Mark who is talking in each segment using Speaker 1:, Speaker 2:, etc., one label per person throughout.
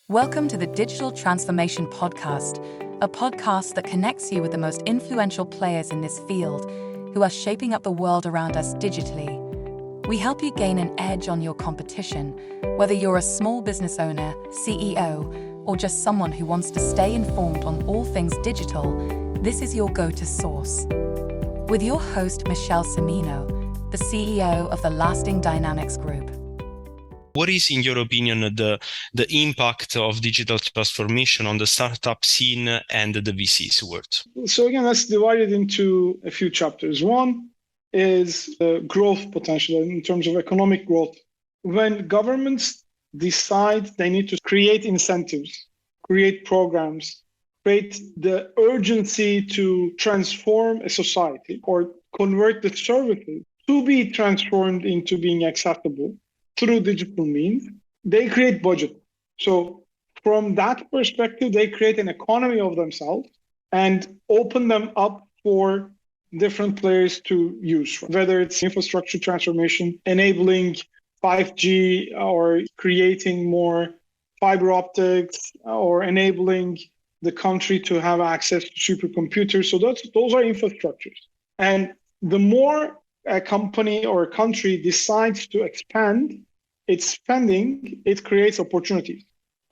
Speaker 1: Welcome to the Digital Transformation Podcast, a podcast that connects you with the most influential players in this field who are shaping up the world around us digitally. We help you gain an edge on your competition, whether you're a small business owner, CEO, or just someone who wants to stay informed on all things digital. This is your go-to source. With your host, Michelle Cimino, the CEO of the Lasting Dynamics Group.
Speaker 2: What is, in your opinion, the impact of digital transformation on the startup scene and the VCs world?
Speaker 3: So again, let's divide it into a few chapters. One is the growth potential in terms of economic growth. When governments decide they need to create incentives, create programs, create the urgency to transform a society or convert the services to be transformed into being accessible through digital means, they create budget. So from that perspective, they create an economy of themselves and open them up for different players to use, whether it's infrastructure transformation, enabling 5G or creating more fiber optics or enabling the country to have access to supercomputers. So those are infrastructures. And the more a company or a country decides to expand its spending, it creates opportunities.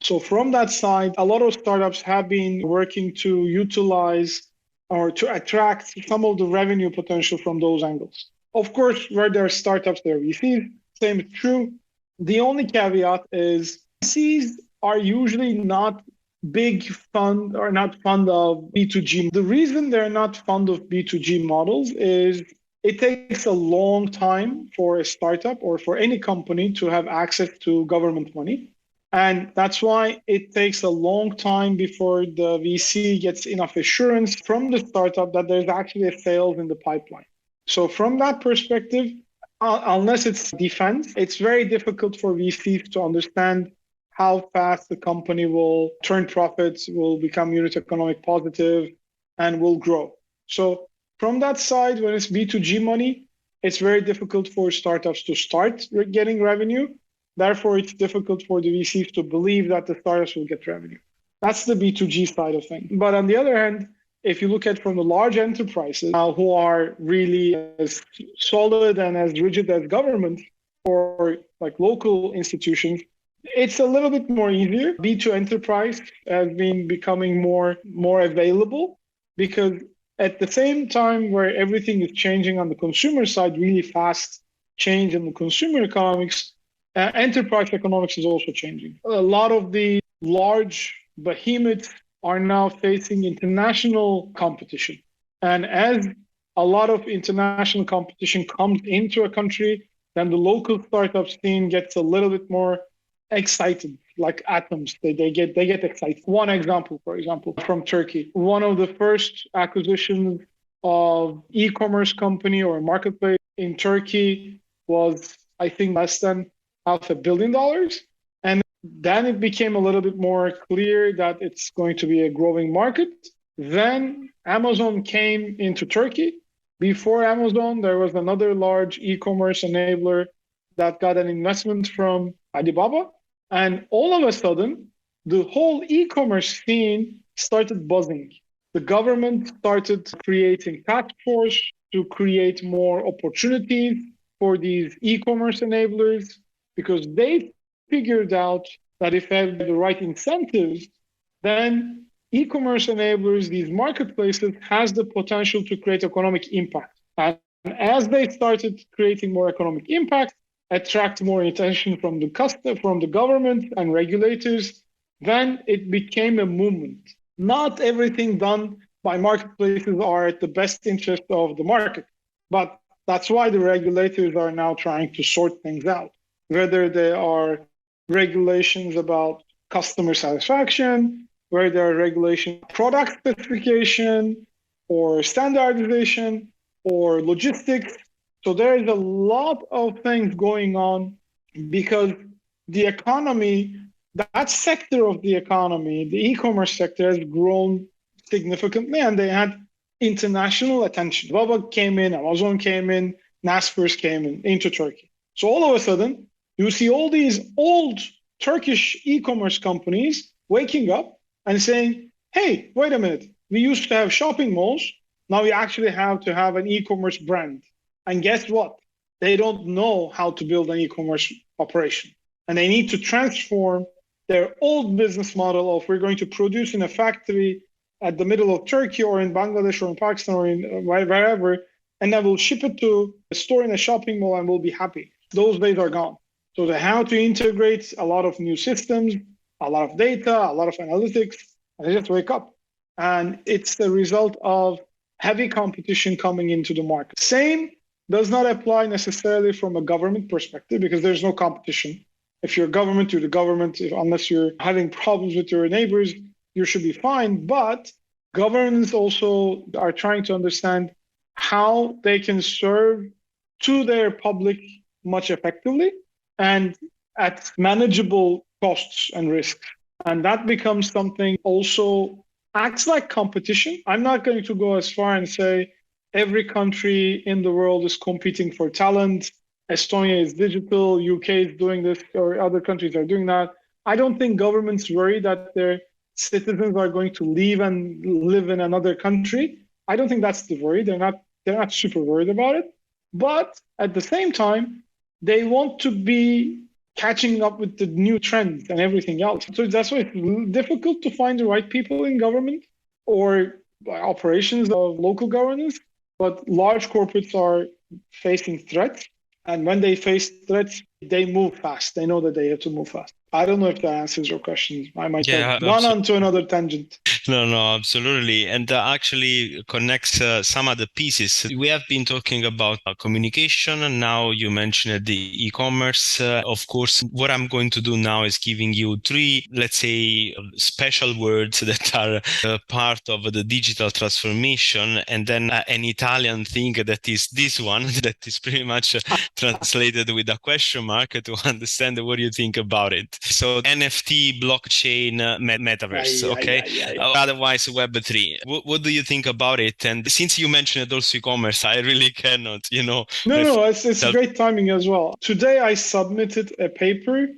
Speaker 3: So from that side, a lot of startups have been working to utilize or to attract some of the revenue potential from those angles. Of course, where there are startups, there are VCs. Same is true. The only caveat is VCs are usually not big fund or not fond of B2G. The reason they're not fond of B2G models is it takes a long time for a startup or for any company to have access to government money. And that's why it takes a long time before the VC gets enough assurance from the startup that there's actually a sales in the pipeline. So from that perspective, unless it's defense, it's very difficult for VCs to understand how fast the company will turn profits, will become unit economic positive, and will grow. So from that side, when it's B2G money, it's very difficult for startups to start getting revenue. Therefore, it's difficult for the VCs to believe that the startups will get revenue. That's the B2G side of things. But on the other hand, if you look at from the large enterprises who are really as solid and as rigid as government or like local institutions, it's a little bit more easier. B2 enterprise has been becoming more available because at the same time where everything is changing on the consumer side, really fast change in the consumer economics, enterprise economics is also changing. A lot of the large behemoths are now facing international competition. And as a lot of international competition comes into a country, then the local startup scene gets a little bit more excited, like atoms. They get excited. One example, for example, from Turkey. One of the first acquisitions of e-commerce company or marketplace in Turkey was, I think, less than $500 million. And then it became a little bit more clear that it's going to be a growing market. Then Amazon came into Turkey. Before Amazon, there was another large e-commerce enabler that got an investment from Alibaba. And all of a sudden, the whole e-commerce scene started buzzing. The government started creating task force to create more opportunities for these e-commerce enablers because they figured out that if they have the right incentives, then e-commerce enablers, these marketplaces, has the potential to create economic impact. And as they started creating more economic impact, attract more attention from the government and regulators, then it became a movement. Not everything done by marketplaces are at the best interest of the market, but that's why the regulators are now trying to sort things out, whether there are regulations about customer satisfaction, where there are regulations, product specification, or standardization, or logistics. So there is a lot of things going on because the economy, that sector of the economy, the e-commerce sector has grown significantly and they had international attention. Baba came in, Amazon came in, Naspers came in into Turkey. So all of a sudden, you see all these old Turkish e-commerce companies waking up and saying, hey, wait a minute, we used to have shopping malls. Now we actually have to have an e-commerce brand. And guess what? They don't know how to build an e-commerce operation. And they need to transform their old business model of we're going to produce in a factory at the middle of Turkey or in Bangladesh or in Pakistan or in wherever, and then we'll ship it to a store in a shopping mall and we'll be happy. Those days are gone. So they have to integrate a lot of new systems, a lot of data, a lot of analytics, and they just wake up. And it's the result of heavy competition coming into the market. Same does not apply necessarily from a government perspective because there's no competition. If you're government, you're the government. Unless you're having problems with your neighbors, you should be fine. But governments also are trying to understand how they can serve to their public much effectively and at manageable costs and risks. And that becomes something also acts like competition. I'm not going to go as far and say every country in the world is competing for talent. Estonia is digital, UK is doing this, or other countries are doing that. I don't think governments worry that their citizens are going to leave and live in another country. I don't think that's the worry. They're not super worried about it. But at the same time, they want to be catching up with the new trends and everything else. So that's why it's difficult to find the right people in government or operations of local governance. But large corporates are facing threats. And when they face threats, they move fast. They know that they have to move fast. I don't know if that answers your question. I might have gone on to another tangent.
Speaker 2: No, absolutely. And actually connects some of the pieces. We have been talking about communication, and now you mentioned the e-commerce. Of course, what I'm going to do now is giving you three, let's say, special words that are part of the digital transformation, and then an Italian thing that is this one, that is pretty much translated with a question mark to understand what you think about it. So NFT, blockchain, metaverse, okay? Otherwise Web3. What do you think about it? And since you mentioned also e-commerce, I really cannot,
Speaker 3: No, it's great timing as well. Today I submitted a paper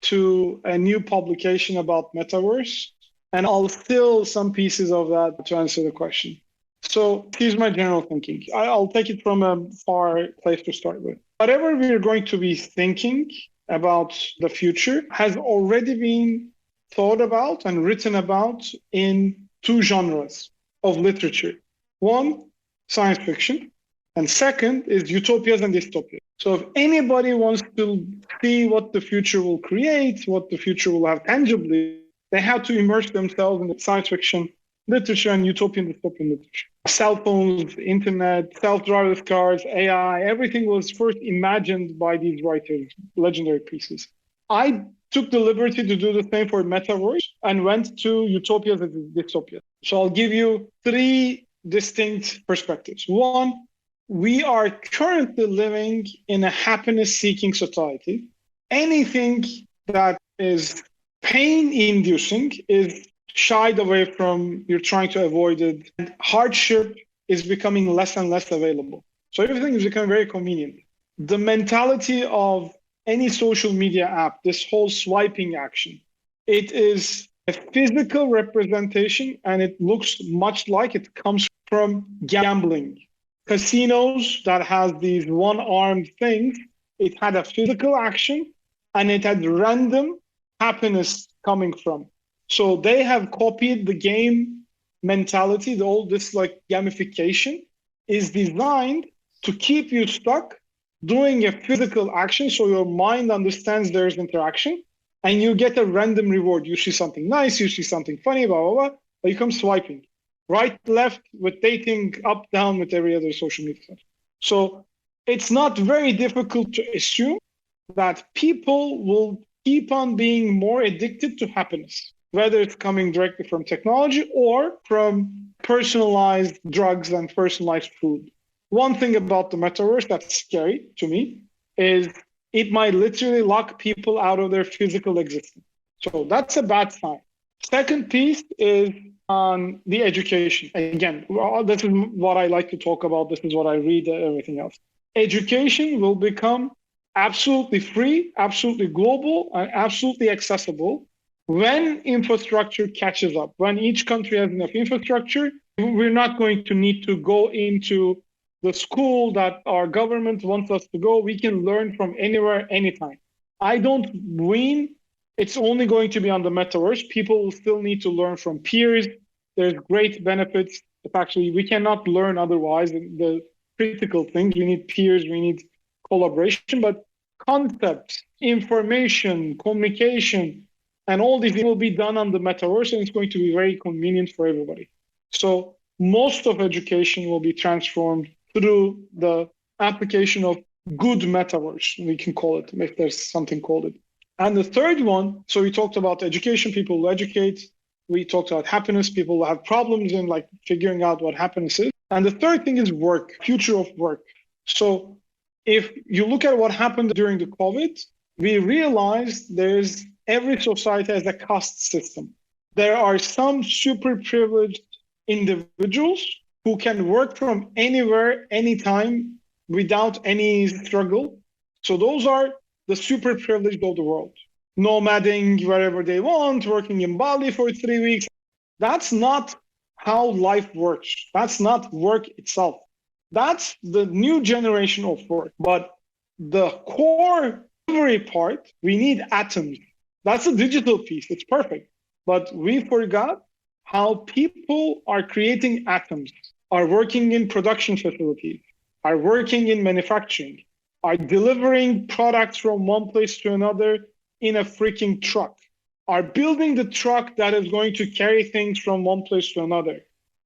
Speaker 3: to a new publication about metaverse, and I'll steal some pieces of that to answer the question. So here's my general thinking. I'll take it from a far place to start with. Whatever we're going to be thinking about the future has already been thought about and written about in two genres of literature. One, science fiction, and second is utopias and dystopias. So if anybody wants to see what the future will create, what the future will have tangibly, they have to immerse themselves in the science fiction literature and utopian dystopian literature. Cell phones, internet, self-driverless cars, AI, everything was first imagined by these writers, legendary pieces. I took the liberty to do the same for metaverse and went to utopias and dystopias. So I'll give you three distinct perspectives. One, we are currently living in a happiness-seeking society. Anything that is pain-inducing is shied away from, you're trying to avoid it. And hardship is becoming less and less available. So everything is becoming very convenient. The mentality of any social media app, this whole swiping action, it is a physical representation and it looks much like it comes from gambling. Casinos that has these one-armed things, it had a physical action and it had random happiness coming from. So they have copied the game mentality. All this like gamification is designed to keep you stuck doing a physical action. So your mind understands there's interaction and you get a random reward. You see something nice, you see something funny, blah, blah, blah, but you come swiping. Right, left with dating, up, down with every other social media. So it's not very difficult to assume that people will keep on being more addicted to happiness, whether it's coming directly from technology or from personalized drugs and personalized food. One thing about the metaverse that's scary to me is it might literally lock people out of their physical existence. So that's a bad sign. Second piece is on the education. Again, this is what I like to talk about. This is what I read, everything else. Education will become absolutely free, absolutely global, and absolutely accessible when infrastructure catches up. When each country has enough infrastructure, we're not going to need to go into the school that our government wants us to go. We can learn from anywhere, anytime. I don't win. It's only going to be on the metaverse. People will still need to learn from peers. There's great benefits. If actually we cannot learn otherwise. The critical things, we need peers, we need collaboration, but concepts, information, communication, and all these will be done on the metaverse, and it's going to be very convenient for everybody. So most of education will be transformed through the application of good metaverse, we can call it, if there's something called it. And the third one, so we talked about education, people will educate. We talked about happiness, people will have problems in like figuring out what happiness is. And the third thing is work, future of work. So if you look at what happened during the COVID, we realized there's every society has a caste system. There are some super privileged individuals who can work from anywhere, anytime, without any struggle. So those are the super privileged of the world. Nomading wherever they want, working in Bali for 3 weeks. That's not how life works. That's not work itself. That's the new generation of work. But the core delivery part, we need atoms. That's a digital piece. It's perfect. But we forgot how people are creating atoms, are working in production facilities, are working in manufacturing, are delivering products from one place to another in a freaking truck, are building the truck that is going to carry things from one place to another,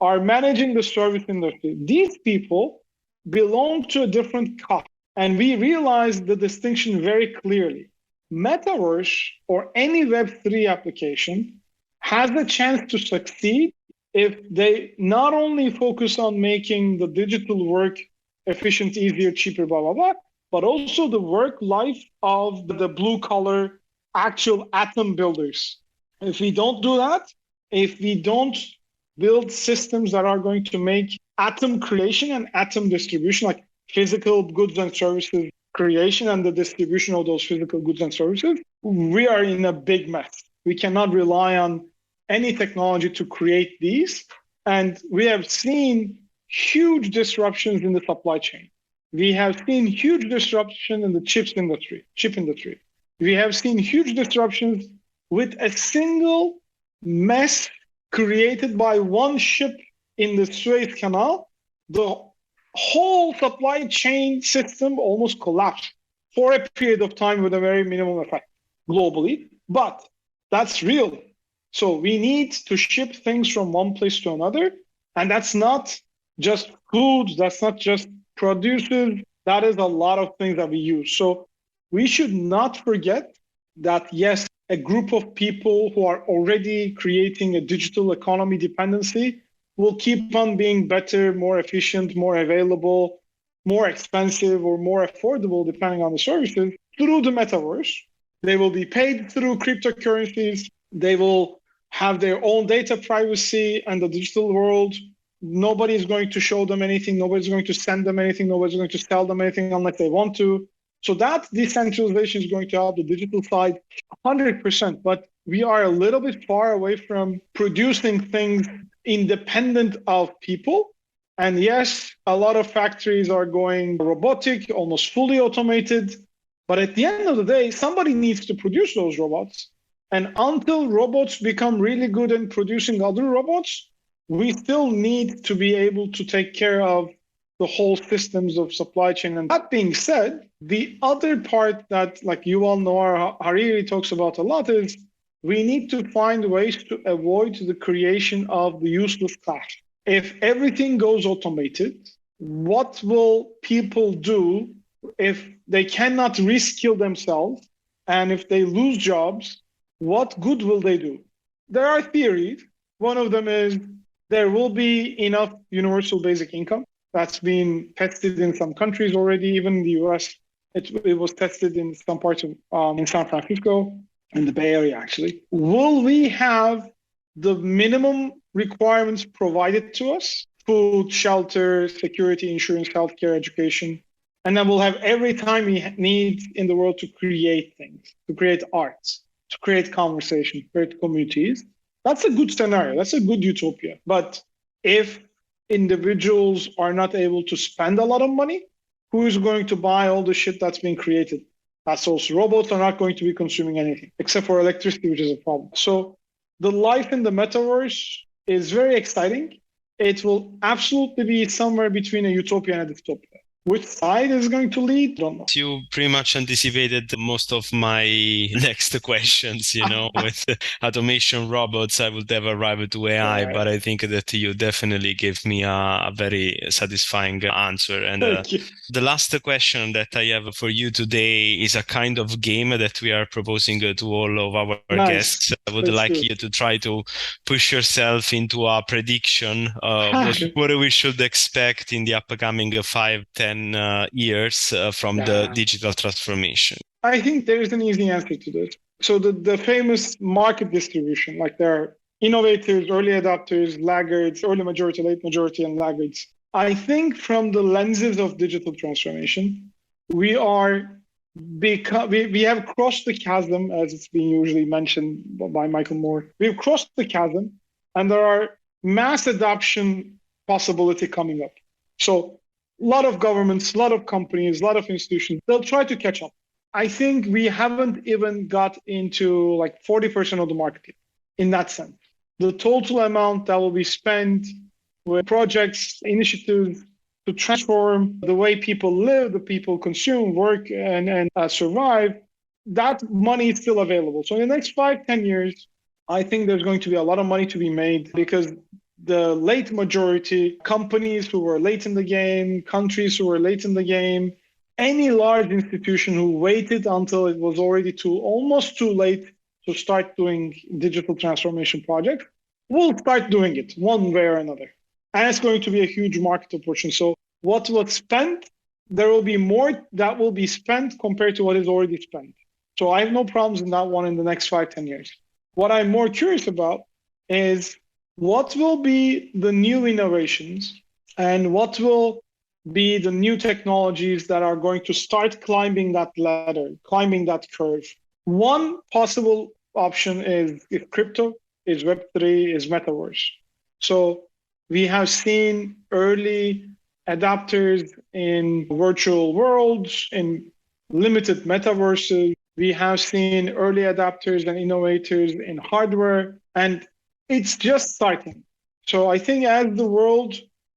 Speaker 3: are managing the service industry. These people belong to a different caste. And we realize the distinction very clearly. Metaverse or any Web3 application has a chance to succeed if they not only focus on making the digital work efficient, easier, cheaper, blah, blah, blah, but also the work life of the blue collar actual atom builders. If we don't do that, if we don't build systems that are going to make atom creation and atom distribution, like physical goods and services creation and the distribution of those physical goods and services, we are in a big mess. We cannot rely on any technology to create these. And we have seen huge disruptions in the supply chain. We have seen huge disruption in the chip industry. We have seen huge disruptions with a single mess created by one ship in the Suez Canal. The whole supply chain system almost collapsed for a period of time with a very minimum effect globally. But that's real. So we need to ship things from one place to another. And that's not just food, that's not just produces, that is a lot of things that we use. So we should not forget that, yes, a group of people who are already creating a digital economy dependency will keep on being better, more efficient, more available, more expensive, or more affordable, depending on the services, through the metaverse. They will be paid through cryptocurrencies. They will have their own data privacy and the digital world. Nobody is going to show them anything. Nobody's going to send them anything. Nobody's going to sell them anything unless they want to. So that decentralization is going to help the digital side 100%. But we are a little bit far away from producing things independent of people. And yes, a lot of factories are going robotic, almost fully automated. But at the end of the day, somebody needs to produce those robots. And until robots become really good in producing other robots, we still need to be able to take care of the whole systems of supply chain. And that being said, the other part that, like Yuval Noah Harari talks about a lot, is we need to find ways to avoid the creation of the useless class. If everything goes automated, what will people do if they cannot reskill themselves? And if they lose jobs, what good will they do? There are theories. One of them is there will be enough universal basic income. That's been tested in some countries already, even in the US. It was tested in some parts of in San Francisco, in the Bay Area, actually. Will we have the minimum requirements provided to us? Food, shelter, security, insurance, healthcare, education. And then we'll have every time we need in the world to create things, to create arts, to create conversation, create communities. That's a good scenario. That's a good utopia. But if individuals are not able to spend a lot of money, who is going to buy all the shit that's being created? That's also robots are not going to be consuming anything except for electricity, which is a problem. So the life in the metaverse is very exciting. It will absolutely be somewhere between a utopia and a dystopia. Which side is going to lead? Don't know.
Speaker 2: You pretty much anticipated most of my next questions, with automation robots, I would have arrived to AI, but I think that you definitely gave me a very satisfying answer. And the last question that I have for you today is a kind of game that we are proposing to all of our guests. I would like you to try to push yourself into a prediction of what we should expect in the upcoming 5-10 years from the digital transformation?
Speaker 3: I think there is an easy answer to this. So the famous market distribution, like there are innovators, early adopters, laggards, early majority, late majority, and laggards. I think from the lenses of digital transformation, we have crossed the chasm, as it's being usually mentioned by Michael Moore. We've crossed the chasm, and there are mass adoption possibility coming up. So a lot of governments, a lot of companies, a lot of institutions, they'll try to catch up. I think we haven't even got into like 40% of the market in that sense. The total amount that will be spent with projects, initiatives to transform the way people live, the people consume, work, and survive, that money is still available. So in the next 5-10 years, I think there's going to be a lot of money to be made because the late majority, companies who were late in the game, countries who were late in the game, any large institution who waited until it was already almost too late to start doing digital transformation projects will start doing it one way or another. And it's going to be a huge market opportunity. So what was spent, there will be more that will be spent compared to what is already spent. So I have no problems in that one in the next 5-10 years. What I'm more curious about is what will be the new innovations and what will be the new technologies that are going to start climbing that ladder, climbing that curve? One possible option is if crypto, is Web3, is metaverse. So we have seen early adapters in virtual worlds, in limited metaverses. We have seen early adapters and innovators in hardware, and it's just starting. So I think as the world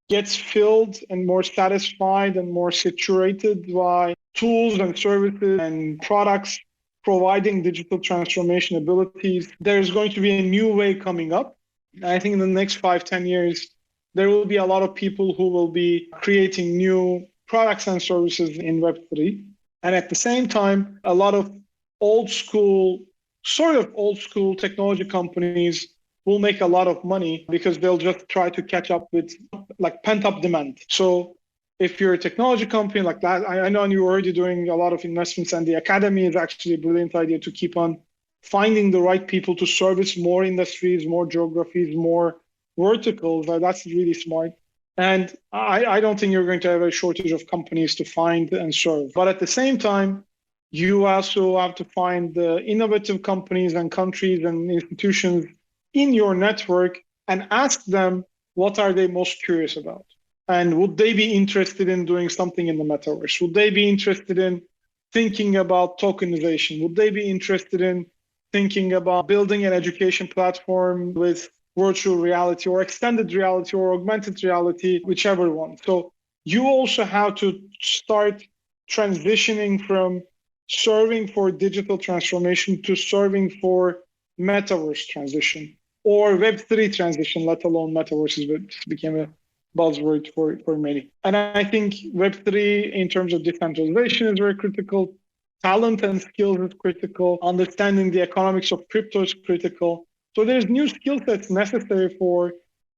Speaker 3: gets filled and more satisfied and more saturated by tools and services and products providing digital transformation abilities, there's going to be a new way coming up. And I think in the next 5-10 years, there will be a lot of people who will be creating new products and services in Web3. And at the same time, a lot of sort of old school technology companies will make a lot of money because they'll just try to catch up with like pent-up demand. So if you're a technology company like that, I know you're already doing a lot of investments, and the academy is actually a brilliant idea to keep on finding the right people to service more industries, more geographies, more verticals. That's really smart. And I don't think you're going to have a shortage of companies to find and serve. But at the same time, you also have to find the innovative companies and countries and institutions in your network and ask them what are they most curious about, and would they be interested in doing something in the metaverse? Would they be interested in thinking about tokenization? Would they be interested in thinking about building an education platform with virtual reality or extended reality or augmented reality, whichever one? So you also have to start transitioning from serving for digital transformation to serving for metaverse transition or Web3 transition, let alone metaverses, which became a buzzword for many. And I think Web3 in terms of decentralization is very critical. Talent and skills is critical. Understanding the economics of crypto is critical. So there's new skill sets necessary for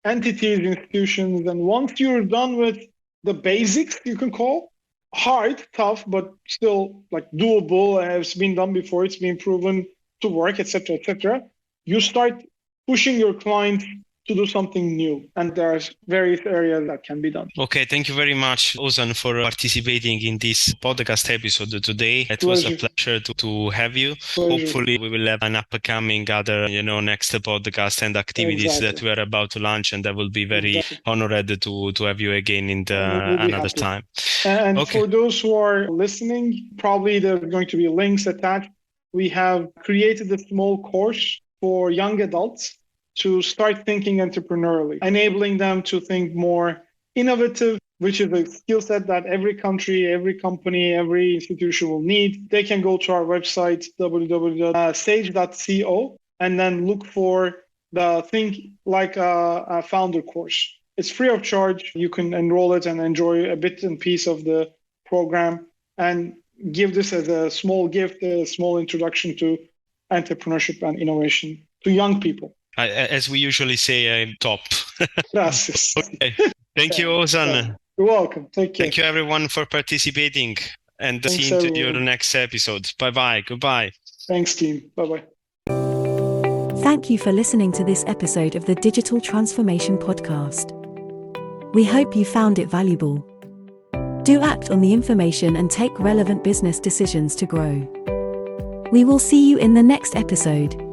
Speaker 3: entities, institutions. And once you're done with the basics, you can call hard, tough, but still like doable, has been done before, it's been proven to work, etc., etc. You start pushing your clients to do something new. And there's various areas that can be done.
Speaker 2: Okay, thank you very much, Ozan, for participating in this podcast episode today. It was a pleasure to have you. Hopefully, we will have an upcoming other, next podcast and activities that we are about to launch, and I will be very honored to have you again in another time.
Speaker 3: And for those who are listening, probably there's going to be links attached. We have created a small course for young adults to start thinking entrepreneurially, enabling them to think more innovative, which is a skill set that every country, every company, every institution will need. They can go to our website, www.sage.co, and then look for the Think Like a Founder course. It's free of charge. You can enroll it and enjoy a bit and piece of the program and give this as a small gift, a small introduction to entrepreneurship and innovation to young people.
Speaker 2: As we usually say, I'm top.
Speaker 3: Gracias.
Speaker 2: Okay. Thank you, Ozan.
Speaker 3: You're welcome. Take care.
Speaker 2: Thank you, everyone, for participating. And see you to your next episode. Bye-bye. Goodbye.
Speaker 3: Thanks, team. Bye-bye.
Speaker 4: Thank you for listening to this episode of the Digital Transformation Podcast. We hope you found it valuable. Do act on the information and take relevant business decisions to grow. We will see you in the next episode.